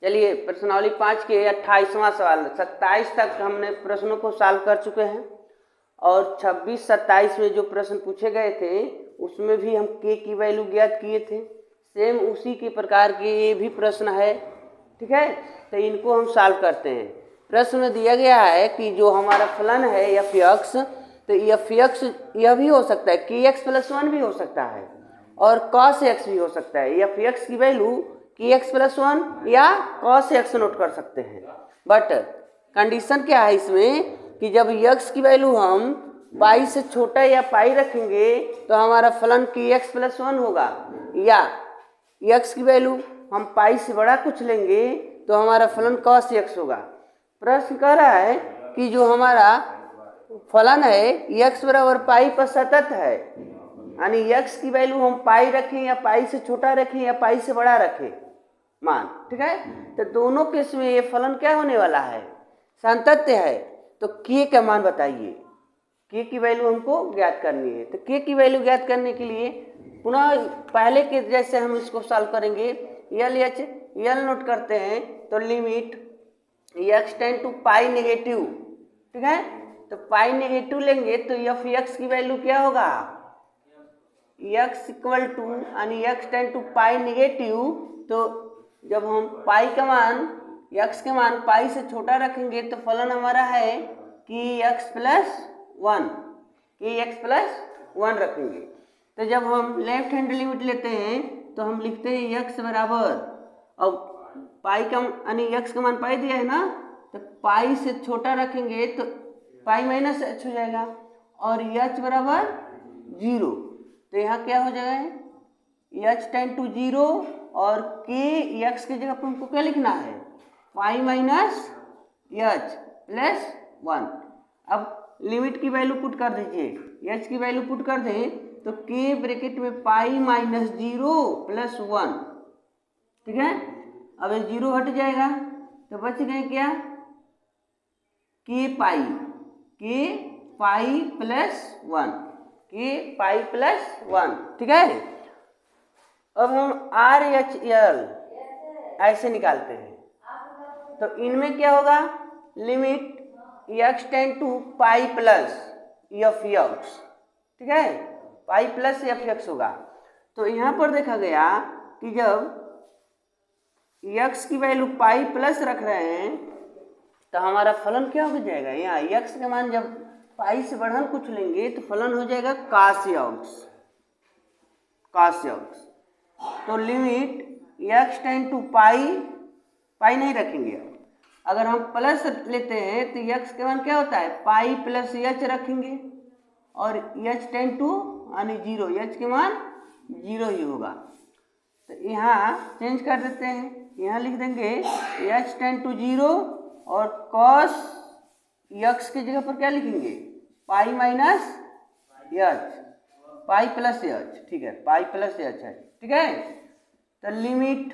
चलिए प्रश्नावली 5 के 28वां सवाल, 27 तक हमने प्रश्नों को सॉल्व कर चुके हैं और 26-27 में जो प्रश्न पूछे गए थे उसमें भी हम के की वैल्यू ज्ञात किए थे। सेम उसी के प्रकार के ये भी प्रश्न है, ठीक है। तो इनको हम सॉल्व करते हैं। प्रश्न में दिया गया है कि जो हमारा फलन है एफ एक्स, तो एफ एक्स यह भी हो सकता है कि एक्स प्लस 1 भी हो सकता है और कॉस एक्स भी हो सकता है। एफ एक्स की वैल्यू कि एक्स प्लस 1 या कॉस एक्स नोट कर सकते हैं। बट कंडीशन क्या है इसमें कि जब एक्स की वैल्यू हम पाई से छोटा या पाई रखेंगे तो हमारा फलन की एक्स प्लस 1 होगा, या एक्स की वैल्यू हम पाई से बड़ा कुछ लेंगे तो हमारा फलन कॉस एक्स होगा। प्रश्न कह रहा है कि जो हमारा फलन है एक्स बराबर पाई पर सतत है, यानी एक्स की वैल्यू हम पाई रखें या पाई से छोटा रखें या पाई से बड़ा रखें मान, ठीक है। तो दोनों केस में ये फलन क्या होने वाला है, संतत्य है। तो के का मान बताइए, के की वैल्यू हमको ज्ञात करनी है। तो के की वैल्यू ज्ञात करने के लिए पुनः पहले के जैसे हम इसको सॉल्व करेंगे। यल एच यल नोट करते हैं तो limit x tend to pi negative, ठीक है। तो पाई नेगेटिव लेंगे तो एफ एक्स की वैल्यू क्या होगा, एक्स इक्वल टू यानी x tend to pi negative. तो जब हम पाई का मान एक्स के मान पाई से छोटा रखेंगे तो फलन हमारा है कि एक्स प्लस 1, कि एक्स प्लस 1 रखेंगे। तो जब हम लेफ्ट हैंड लिमिट लेते हैं तो हम लिखते हैं एक्स बराबर, और पाई का यानी एक्स का मान पाई दिया है ना, तो पाई से छोटा रखेंगे तो पाई माइनस एच हो जाएगा और एच बराबर 0। तो यहाँ क्या हो जाएगा, एच टेंड टू 0 और के एक्स की जगह पर हमको क्या लिखना है, पाई माइनस एच प्लस 1। अब लिमिट की वैल्यू पुट कर दीजिए, एच की वैल्यू पुट कर दें तो के ब्रैकेट में पाई माइनस 0 प्लस 1, ठीक है। अब ये 0 हट जाएगा तो बच गए क्या, के पाई प्लस 1, के पाई प्लस 1, ठीक है। अब हम आर एच एल ऐसे निकालते हैं तो इनमें क्या होगा, limit x tend to pi plus f x, ठीक है, पाई प्लस एफ एक्स होगा। तो यहाँ पर देखा गया कि जब एक्स की वैल्यू पाई प्लस रख रहे हैं तो हमारा फलन क्या हो जाएगा, यहाँ एक्स के मान जब पाई से बढ़न कुछ लेंगे तो फलन हो जाएगा कॉस एक्स। तो लिमिट एक्स टेंड टू पाई नहीं रखेंगे। अगर हम प्लस लेते हैं तो एक्स के मान क्या होता है, पाई प्लस एच रखेंगे और एच टेंड टू यानी 0, एच के मान 0 ही होगा। तो यहाँ चेंज कर देते हैं, यहाँ लिख देंगे एच टेंड टू 0 और कॉस एक्स की जगह पर क्या लिखेंगे, pi minus H, pi plus H, ठीक है, पाई प्लस एच है, ठीक है। तो लिमिट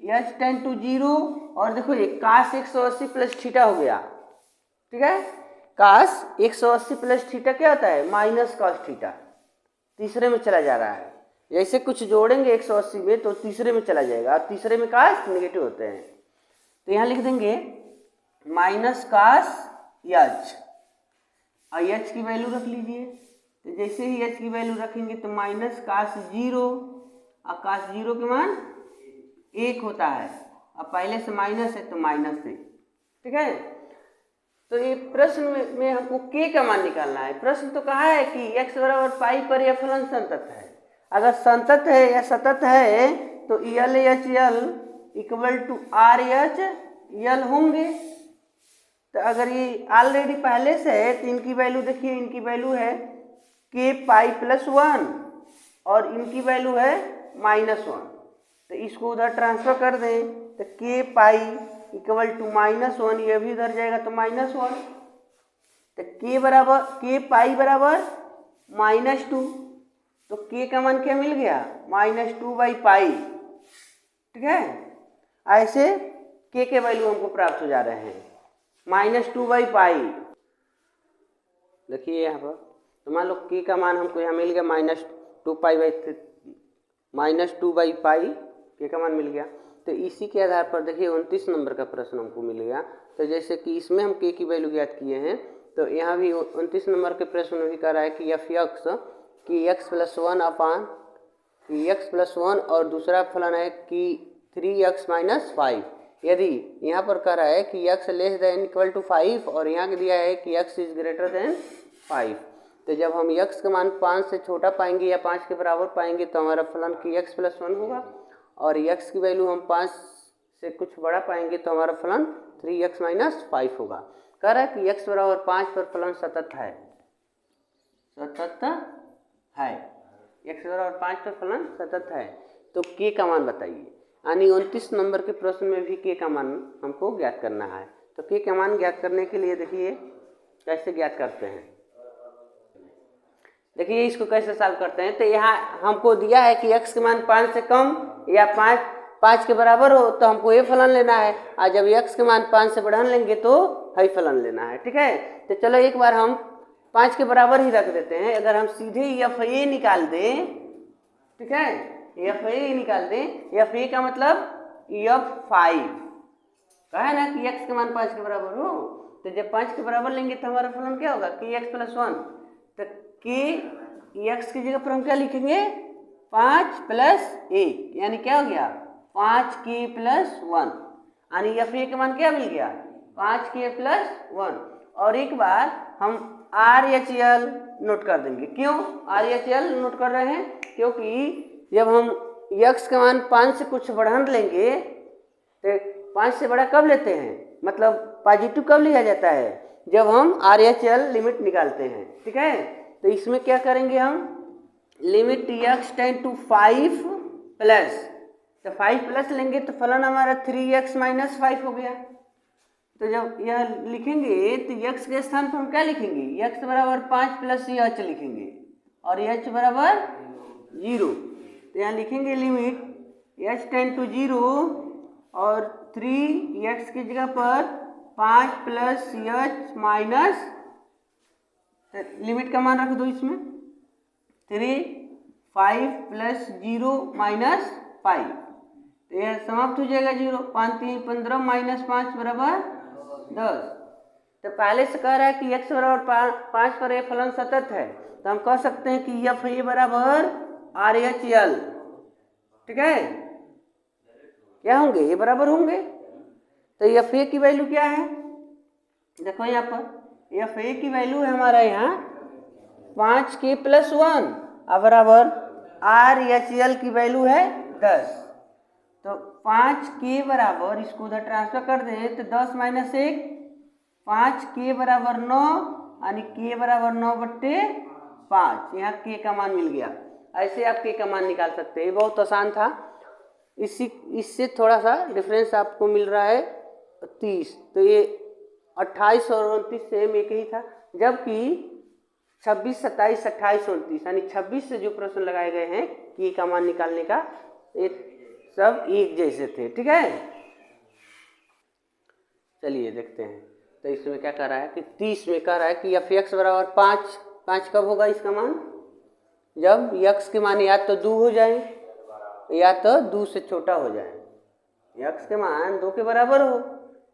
एच टेंड टू 0 और देखो ये कास 180 प्लस थीटा हो गया, ठीक है। कास 180 प्लस थीटा क्या होता है, माइनस कॉस थीटा, तीसरे में चला जा रहा है। जैसे कुछ जोड़ेंगे 180 में तो तीसरे में चला जाएगा, और तीसरे में कास नेगेटिव होते हैं। तो यहाँ लिख देंगे माइनस कास एच, और एच की वैल्यू रख लीजिए। तो जैसे ही एच की वैल्यू रखेंगे तो माइनस कास 0, और कास 0 के मान 1 होता है, अब पहले से माइनस है तो माइनस से, ठीक है। तो ये प्रश्न में हमको के का मान निकालना है। प्रश्न तो कहा है कि एक्स बराबर पाई पर यह फलन संतत है। अगर संतत है या सतत है तो L H L equal to R H L होंगे। तो अगर ये ऑलरेडी पहले से है तो इनकी वैल्यू देखिए, इनकी वैल्यू है के पाई प्लस 1 और इनकी वैल्यू है -1। तो इसको उधर ट्रांसफर कर दें तो के पाई इक्वल टू -1, ये भी उधर जाएगा तो -1। तो के पाई बराबर -2, तो के का मान क्या मिल गया, -2/पाई, ठीक है। ऐसे के वैल्यू हमको प्राप्त हो जा रहे हैं, -2/पाई। देखिए यहाँ पर तो मान लो के का मान हमको यहाँ मिल गया -2/पाई, के का मान मिल गया। तो इसी के आधार पर देखिए 29 नंबर का प्रश्न हमको मिल गया। तो जैसे कि इसमें हम k की वैल्यू ज्ञात किए हैं, तो यहाँ भी 29 नंबर के प्रश्न में भी कह रहा है कि एफ एक्स की एक्स प्लस 1 अपान की एक्स प्लस 1 और दूसरा फलन है कि 3x माइनस 5। यदि यहाँ पर कह रहा है कि x less than equal to 5 और यहाँ के दिया है कि x इज ग्रेटर देन 5, तो जब हम x का मान 5 से छोटा पाएंगे या 5 के बराबर पाएंगे तो हमारा फलन की x प्लस 1 होगा, और x की वैल्यू हम 5 से कुछ बड़ा पाएंगे तो हमारा फलन 3x माइनस 5 होगा। कह रहा है कि x बराबर 5 पर फलन सतत है, सतत है, x बराबर 5 पर फलन सतत है। तो k का मान बताइए, यानी 29 नंबर के प्रश्न में भी k का मान हमको ज्ञात करना है। तो k का मान ज्ञात करने के लिए देखिए कैसे ज्ञात करते हैं। देखिए इसको कैसे सॉल्व करते हैं। तो यहाँ हमको दिया है कि x के मान 5 से कम या 5 के बराबर हो तो हमको ये फलन लेना है, और जब x के मान 5 से बढ़ा लेंगे तो हाई फलन लेना है। ठीक है, तो चलो एक बार हम 5 के बराबर ही रख देते हैं। अगर हम सीधे एफ ए निकाल दें, ठीक है, एफ ए निकाल दें, एफ ए का मतलब F5 कहा है ना कि x के मान 5 के बराबर हो, तो जब 5 के बराबर लेंगे तो हमारा फलन क्या होगा कि x प्लस 1। तो k x की जगह पर हम क्या लिखेंगे 5 प्लस 1, यानी क्या हो गया 5k प्लस 1, यानी एफ ए का मान क्या मिल गया 5k प्लस 1। और एक बार हम RHL नोट कर देंगे। क्यों RHL नोट कर रहे हैं, क्योंकि जब हम x का मान 5 से कुछ बढ़ा लेंगे तो 5 से बड़ा कब लेते हैं, मतलब पॉजिटिव कब लिया जाता है जब हम RHL लिमिट निकालते हैं। ठीक है, तो इसमें क्या करेंगे हम limit x tend to 5 plus, तो 5 प्लस लेंगे तो फलन हमारा 3x माइनस 5 हो गया। तो जब यह लिखेंगे तो x के स्थान पर हम क्या लिखेंगे x बराबर 5 प्लस h लिखेंगे और h बराबर 0। तो यहाँ लिखेंगे लिमिट h टेंड टू 0 और 3x की जगह पर 5 प्लस h माइनस, लिमिट का मान रख दो इसमें 3 5 प्लस 0 माइनस 5, तो यह समाप्त हो जाएगा 0। 5 3 15 माइनस 5 बराबर 10। तो पहले से कह रहा है कि x बराबर 5 पर यह फलन सतत है, तो हम कह सकते हैं कि एफ ए बराबर RHL। ठीक है, क्या होंगे ये बराबर होंगे। तो एफ ए की वैल्यू क्या है, देखो यहाँ पर एफ ए की वैल्यू है हमारा यहाँ 5k प्लस 1 बराबर RHL की वैल्यू है 10। तो 5k बराबर इसको उधर ट्रांसफर कर दें तो 10 माइनस 1 5k बराबर 9, यानी k बराबर 9/5। यहाँ k का मान मिल गया। ऐसे आप k का मान निकाल सकते हैं, बहुत आसान था। इससे थोड़ा सा डिफरेंस आपको मिल रहा है 30, तो ये 28 और 29 सेम एक ही था, जबकि 26 27 28 29 यानी 26 से जो प्रश्न लगाए गए हैं k का मान निकालने का ये सब एक जैसे थे। ठीक है, चलिए देखते हैं। तो इसमें क्या कह रहा है कि 30 में कह रहा है कि एफ एक्स बराबर 5 कब होगा इसका मान, जब x के मान या तो 2 हो जाए या तो 2 से छोटा हो जाए। x के मान 2 के बराबर हो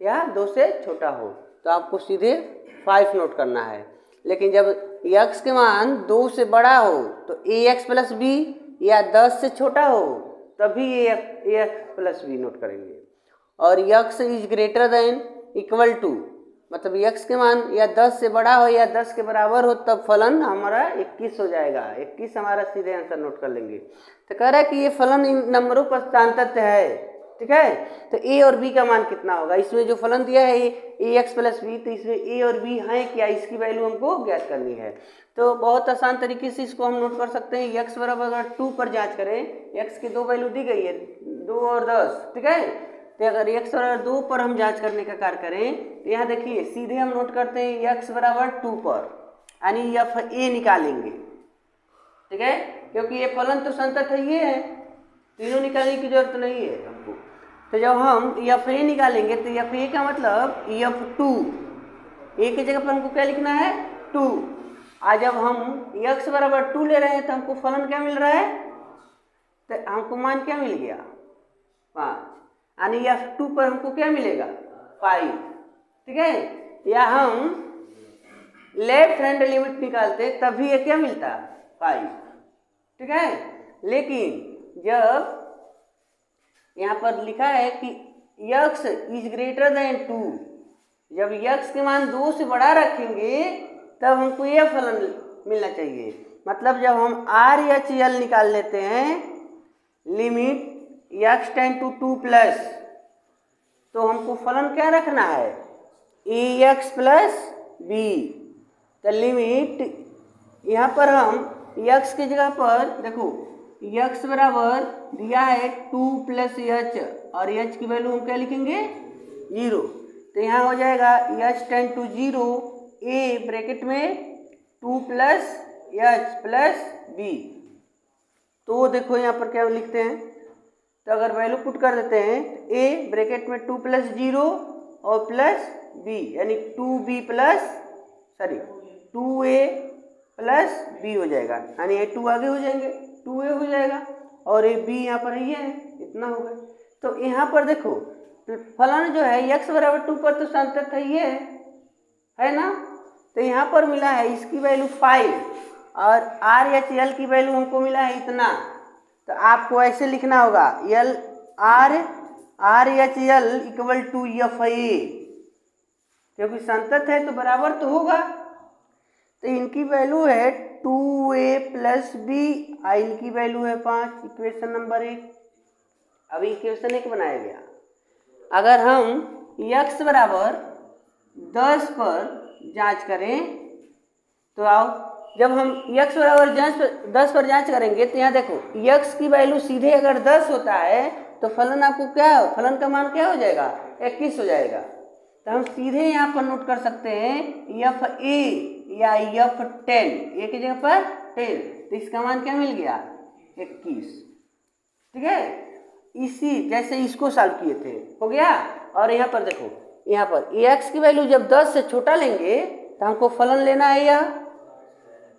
या 2 से छोटा हो तो आपको सीधे 5 नोट करना है, लेकिन जब x के मान 2 से बड़ा हो तो ax प्लस बी या 10 से छोटा हो तभी ax प्लस बी नोट करेंगे। और x is greater than equal to, मतलब x के मान या 10 से बड़ा हो या 10 के बराबर हो तब फलन हमारा 21 हो जाएगा। 21 हमारा सीधे आंसर नोट कर लेंगे। तो कह रहा है कि ये फलन इन नंबरों पर सांतत्य है। ठीक है, तो a और b का मान कितना होगा, इसमें जो फलन दिया है ax प्लस बी, तो इसमें a और b है क्या, इसकी वैल्यू हमको ज्ञात करनी है। तो बहुत आसान तरीके से इसको हम नोट कर सकते हैं। x बराबर अगर 2 पर जांच करें, x की 2 वैल्यू दी गई है 2 और 10। ठीक है, तो अगर x बराबर 2 पर हम जांच करने का कार्य करें तो यहाँ देखिए सीधे हम नोट करते हैं x बराबर 2 पर, यानी एफ ए निकालेंगे। ठीक है, क्योंकि ये फलन तो संतत है, ये है, तीनों निकालने की जरूरत नहीं है हमको। तो जब हम एफ ए निकालेंगे तो एफ ए का मतलब F2, ए की जगह पर हमको क्या लिखना है 2। आज जब हम x बराबर 2 ले रहे हैं तो हमको फलन क्या मिल रहा है, तो हमको मान क्या मिल गया 5। यानी F2 पर हमको क्या मिलेगा 5, ठीक है। या हम लेफ्ट हैंड लिमिट निकालते तब भी ये क्या मिलता 5, ठीक है। लेकिन जब यहाँ पर लिखा है कि x इज ग्रेटर देन 2, जब x के मान 2 से बड़ा रखेंगे तब हमको ये फलन मिलना चाहिए। मतलब जब हम RHL निकाल लेते हैं limit x tend to 2 plus, तो हमको फलन क्या रखना है ax प्लस b। तो लिमिट यहाँ पर हम x की जगह पर देखो x बराबर दिया है 2 प्लस h और h की वैल्यू हम क्या लिखेंगे 0। तो यहाँ हो जाएगा h tend to 0 a bracket में 2 प्लस h प्लस b। तो देखो यहाँ पर क्या लिखते हैं, तो अगर वैल्यू पुट कर देते हैं तो a ब्रैकेट में 2 प्लस 0 और प्लस b यानी 2b plus 2a plus b हो जाएगा, यानी ये 2 आगे हो जाएंगे 2a हो जाएगा और ये b यहाँ पर ये है इतना होगा। तो यहाँ पर देखो फलन जो है x बराबर 2 पर तो संतत है ये है ना। तो यहाँ पर मिला है इसकी वैल्यू 5 और RHL की वैल्यू हमको मिला है इतना। तो आपको ऐसे लिखना होगा RHL इक्वल टू FA, क्योंकि संतत है तो बराबर तो होगा। तो इनकी वैल्यू है 2a प्लस b और इनकी वैल्यू है 5, इक्वेशन नंबर 1। अभी इक्वेशन 1 बनाया गया। अगर हम x बराबर 10 पर जांच करें तो आओ, जब हम x बराबर 10 पर जांच करेंगे तो यहाँ देखो x की वैल्यू सीधे अगर 10 होता है तो फलन आपको क्या फलन का मान क्या हो जाएगा 21 हो जाएगा। तो हम सीधे यहाँ पर नोट कर सकते हैं FA या F10 एक ही जगह पर 10, तो इसका मान क्या मिल गया 21, ठीक है। इसी जैसे इसको सॉल्व किए थे हो गया। और यहाँ पर देखो यहाँ पर ax की वैल्यू जब 10 से छोटा लेंगे तो हमको फलन लेना है यह,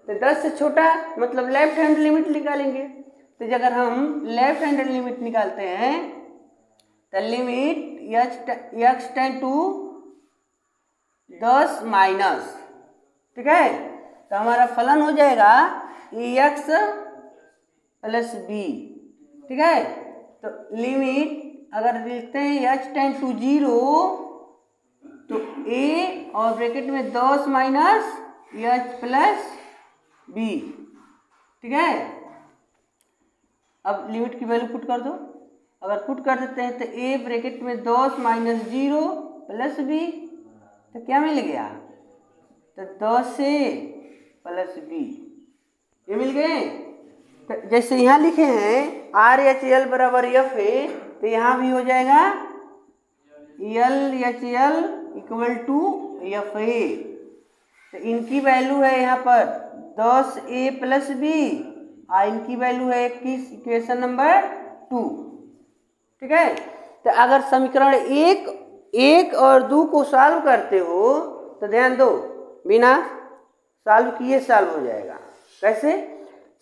तो 10 से छोटा मतलब लेफ्ट हैंड लिमिट निकालेंगे। तो अगर हम लेफ्ट हैंड लिमिट निकालते हैं तो limit x tend to 10 minus, ठीक है। तो हमारा फलन हो जाएगा ax प्लस b, ठीक है। तो लिमिट अगर लिखते हैं h टेंड टू 0 तो a और ब्रैकेट में 10 माइनस h प्लस b, ठीक है। अब लिमिट की वैल्यू पुट कर दो। अगर पुट कर देते हैं तो a ब्रैकेट में 10 माइनस 0 प्लस b, तो क्या मिल गया तो 10 से प्लस b ये मिल गए। तो जैसे यहाँ लिखे हैं RHL बराबर FA, तो यहाँ भी हो जाएगा LHL इक्वल टू FA। तो इनकी वैल्यू है यहाँ पर 10a प्लस b और इनकी वैल्यू है 21, इक्वेशन नंबर 2, ठीक है। तो अगर समीकरण 1 और 2 को सॉल्व करते हो तो ध्यान दो बिना सॉल्व किए सॉल्व हो जाएगा। कैसे,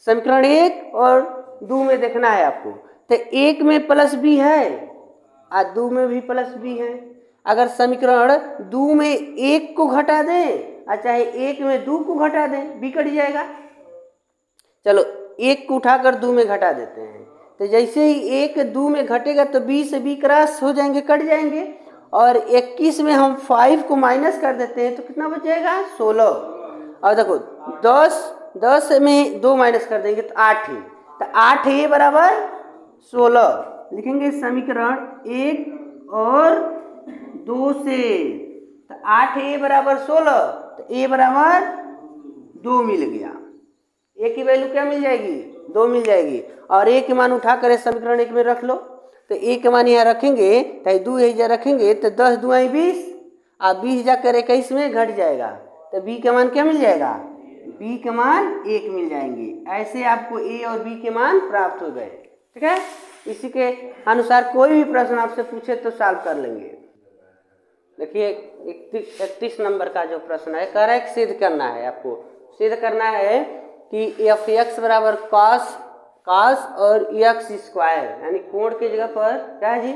समीकरण 1 और 2 में देखना है आपको। तो 1 में प्लस b है और 2 में भी प्लस b है। अगर समीकरण 2 में 1 को घटा दें और चाहे 1 में 2 को घटा दें b कट जाएगा। चलो 1 को उठाकर 2 में घटा देते हैं, तो जैसे ही 1 2 में घटेगा तो b से b क्रॉस हो जाएंगे, कट जाएंगे। और 21 में हम 5 को माइनस कर देते हैं तो कितना बच जाएगा 16। और देखो 10 में 2 माइनस कर देंगे तो 8 है, तो 8a बराबर 16 लिखेंगे समीकरण 1 और 2 से। तो 8a बराबर 16, तो a बराबर 2 मिल गया। a की वैल्यू क्या मिल जाएगी 2 मिल जाएगी। और a के मान उठा कर समीकरण 1 में रख लो। तो a के मान यहाँ रखेंगे तो 2 यहाँ रखेंगे तो 10 दूनी 20 और 20 जाकर 21 में घट जाएगा। तो b का मान क्या मिल जाएगा b का मान 1 मिल जाएंगे। ऐसे आपको a और b के मान प्राप्त हो गए, ठीक है। इसी के अनुसार कोई भी प्रश्न आपसे पूछे तो सॉल्व कर लेंगे। देखिए 31 नंबर का जो प्रश्न है, कह रहा है सिद्ध करना है, आपको सिद्ध करना है कि f(x) बराबर cos और x स्क्वायर, यानी कोण की जगह पर क्या है जी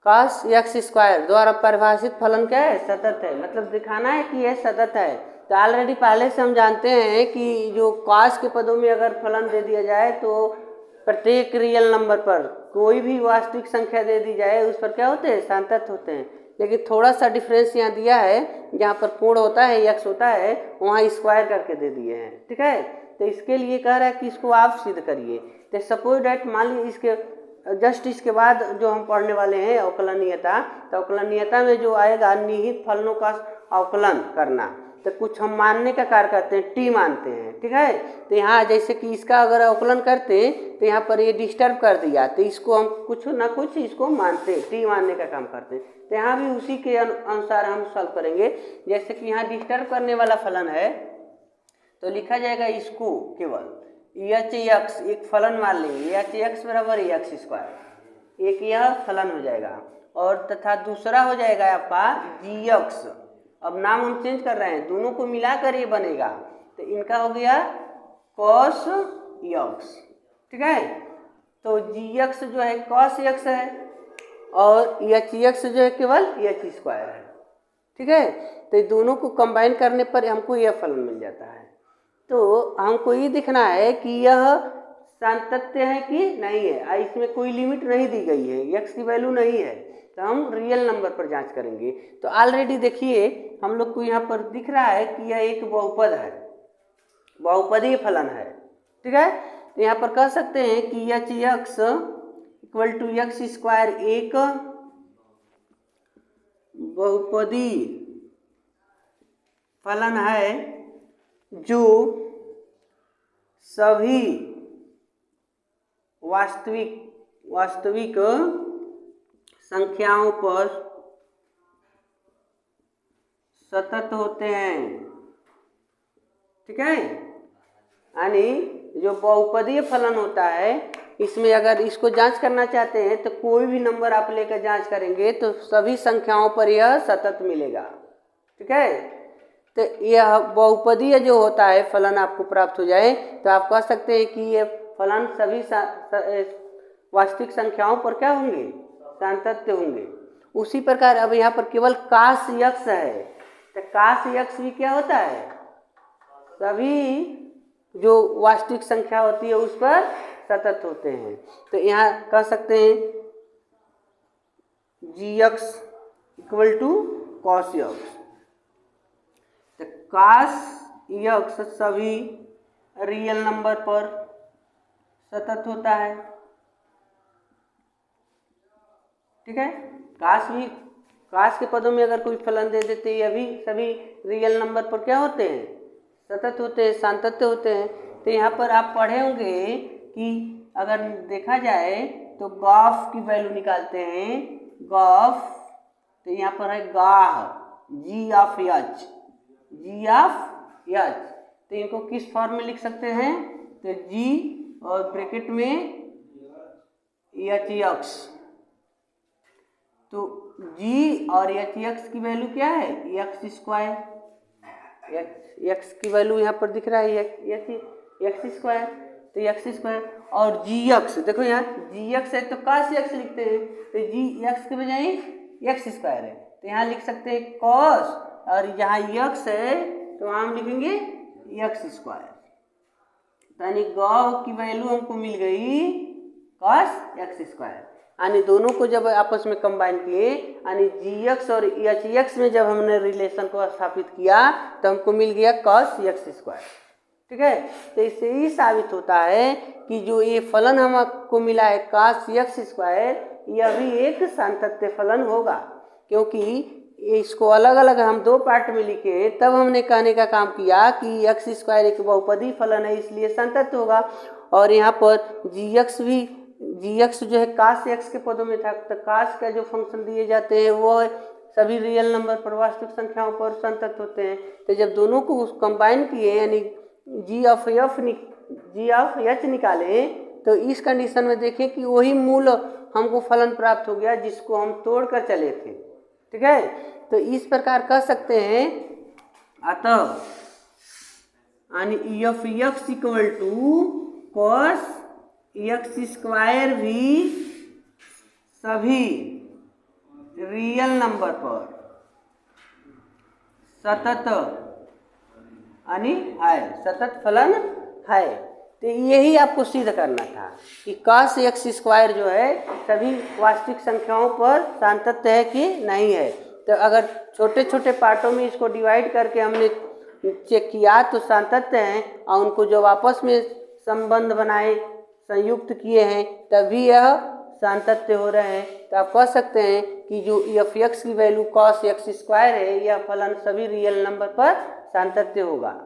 cos x स्क्वायर द्वारा परिभाषित फलन क्या है? सतत है। मतलब दिखाना है कि यह सतत है। तो ऑलरेडी पहले से हम जानते हैं कि जो cos के पदों में अगर फलन दे दिया जाए तो प्रत्येक रियल नंबर पर कोई भी वास्तविक संख्या दे दी जाए उस पर क्या होते हैं? संतत होते हैं। लेकिन थोड़ा सा डिफरेंस यहाँ दिया है, जहाँ पर कोण होता है x होता है वहाँ स्क्वायर करके दे दिए हैं। ठीक है, तो इसके लिए कह रहा है कि इसको आप सिद्ध करिए। तो सपोज डैट मान लीजिए इसके जस्ट इसके बाद जो हम पढ़ने वाले हैं अवकलनीयता, तो अवकलनीयता में जो आएगा निहित फलनों का अवकलन करना, तो कुछ हम मानने का कार्य करते हैं, टी मानते हैं। ठीक है, तो यहाँ जैसे कि इसका अगर अवकलन करते तो यहाँ पर ये डिस्टर्ब कर दिया, तो इसको हम कुछ ना कुछ इसको मानते, टी मानने का काम करते हैं। तो यहाँ भी उसी के अनुसार हम सॉल्व करेंगे। जैसे कि यहाँ डिस्टर्ब करने वाला फलन है तो लिखा जाएगा इसको केवल एच एक्स, एक फलन मान लेंगे एच एक्स बराबर एक्स स्क्वायर, एक यह फलन हो जाएगा। और तथा दूसरा हो जाएगा आपका जी एक्स। अब नाम हम चेंज कर रहे हैं, दोनों को मिलाकर ये बनेगा, तो इनका हो गया कॉस एक्स। ठीक है, तो जी एक्स जो है कॉस एक्स है और एच एक्स जो है केवल एच स्क्वायर है। ठीक है, तो दोनों को कंबाइन करने पर हमको यह फलन मिल जाता है। तो हमको ये दिखना है कि यह सातत्य है कि नहीं है। इसमें कोई लिमिट नहीं दी गई है, एक्स की वैल्यू नहीं है, तो हम रियल नंबर पर जांच करेंगे। तो ऑलरेडी देखिए हम लोग को यहाँ पर दिख रहा है कि यह एक बहुपद है, बहुपदीय फलन है। ठीक है, तो यहाँ पर कह सकते हैं कि h x equal to x square एक बहुपदीय फलन है जो सभी वास्तविक संख्याओं पर सतत होते हैं। ठीक है, यानी जो बहुपदीय फलन होता है इसमें अगर इसको जांच करना चाहते हैं तो कोई भी नंबर आप लेकर जांच करेंगे तो सभी संख्याओं पर यह सतत मिलेगा। ठीक है, तो यह बहुपदीय जो होता है फलन आपको प्राप्त हो जाए तो आप कह सकते हैं कि ये फलन सभी वास्तविक संख्याओं पर क्या होंगे? सातत्य होंगे। उसी प्रकार अब यहाँ पर केवल काश यक्स है, तो काश यक्स भी क्या होता है? सभी जो वास्तविक संख्या होती है उस पर सतत होते हैं। तो यहाँ कह सकते हैं g x equal to cos x. तो काश यक्स सभी रियल नंबर पर सतत होता है। ठीक है, काश के पदों में अगर कोई फलन दे देते यह भी सभी रियल नंबर पर क्या होते हैं? सतत होते हैं, सातत्य होते हैं। तो यहाँ पर आप पढ़े होंगे कि अगर देखा जाए तो गॉफ की वैल्यू निकालते हैं, गॉफ, तो यहाँ पर है गाह, g of h, g of h. तो इनको किस फॉर्म में लिख सकते हैं? तो जी और ब्रैकेट में एच एक्स। तो जी और एच एक्स की वैल्यू क्या है? X square. एक्स की वैल्यू यहाँ पर दिख रहा है एक्स स्क्वायर, तो एक्स स्क्वायर और जी एक्स, देखो यहाँ जी एक्स है तो कॉस एक्स लिखते हैं, तो जी एक्स के बजाय एक्स स्क्वायर है, तो यहाँ लिख सकते हैं कॉस, और यहाँ एक्स है तो वहाँ हम लिखेंगे एक्स स्क्वायर। यानी गॉ की वैल्यू हमको मिल गई कॉस एक्स स्क्वायर। यानी दोनों को जब आपस में कंबाइन किए, यानी जी एक्स और एच एक्स में जब हमने रिलेशन को स्थापित किया तो हमको मिल गया कॉस एक्स स्क्वायर। ठीक है, तो इससे ही साबित होता है कि जो ये फलन हमको मिला है कॉस एक्स स्क्वायर, यह भी एक सातत्य फलन होगा, क्योंकि इसको अलग अलग हम दो पार्ट में लिखे तब हमने कहने का काम किया कि एक्स स्क्वायर एक बहुपदी फलन है इसलिए सातत्य होगा। और यहाँ पर जी एक्स जो है काश एक्स के पदों में था, तो काश का जो फंक्शन दिए जाते हैं वो सभी रियल नंबर पर वास्तविक संख्याओं पर संतत होते हैं। तो जब दोनों को कंबाइन किए यानी जी ऑफ एच निकाले, तो इस कंडीशन में देखें कि वही मूल हमको फलन प्राप्त हो गया जिसको हम तोड़ कर चले थे। ठीक है, तो इस प्रकार कह सकते हैं अतः यानी f x equal to cos x square भी सभी रियल नंबर पर सतत यानी है, सतत फलन है। तो यही आपको सिद्ध करना था कि cos x स्क्वायर जो है सभी वास्तविक संख्याओं पर सातत्य है कि नहीं है। तो अगर छोटे छोटे पार्टों में इसको डिवाइड करके हमने चेक किया तो सातत्य हैं, और उनको जब आपस में संबंध बनाए, संयुक्त किए हैं, तभी यह सातत्य हो रहे हैं। तो आप कह सकते हैं कि जो f(x) की वैल्यू cos x स्क्वायर है, यह फलन सभी रियल नंबर पर सातत्य होगा।